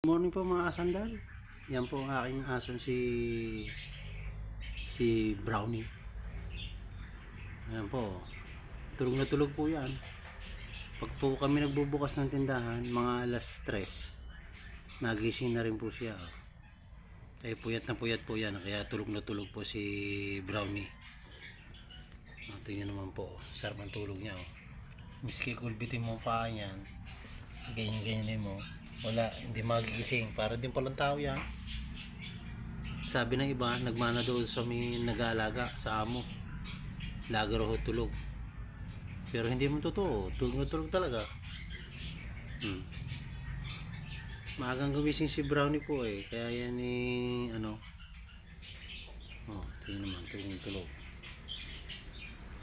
Morning po mga asandal. Yan po ang aking ason si Brownie. Ayan po. Tulog na tulog po yan. Pag po kami nagbubukas ng tindahan, mga alas 3, nagising na rin po siya. Ay puyat na puyat po yan. Kaya tulog na tulog po si Brownie. Tingnan naman po. Sarap ang tulog niya. Miski kulbitin mo pa yan. Ganyan-ganyan mo. Wala, hindi magigising. Para din palang tao yan. Sabi ng iba, nagmana daw sa may nag-aalaga sa amo. Lagi raw tulog. Pero hindi mo totoo. Tulog na tulog talaga. Maagang gumising si Brownie po eh. Kaya yan eh, tingnan naman, tulog na tulog.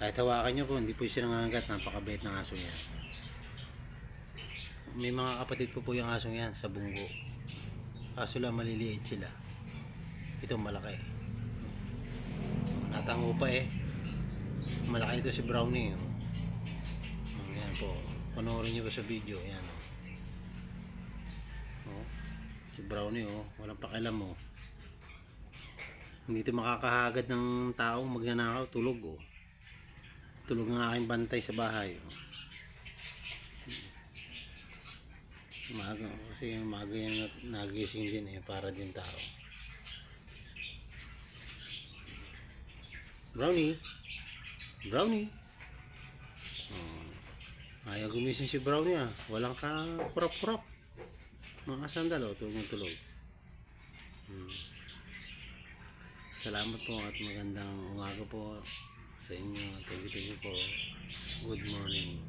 Kahit hawakan nyo po, hindi po siya nangangagat. Napakabait ng aso yan. May mga kapatid po yung asong yan sa bunggo. Kaso lang maliliit sila. Ito malaki. Natango pa eh. Malaki ito si Brownie. Yan po. Panoorin nyo ba sa video. Yan. Si Brownie walang pakialam mo. Hindi ito makakahagad ng tao magnanakaw. Tulog Tulog ng aking bantay sa bahay. Umaga kasi umaga yung nagising din para din tao. Brownie ayaw gumising si Brownie walang ka kurap mga sandal tulog. Salamat po at magandang umaga po sa inyo. Thank you po. Good morning.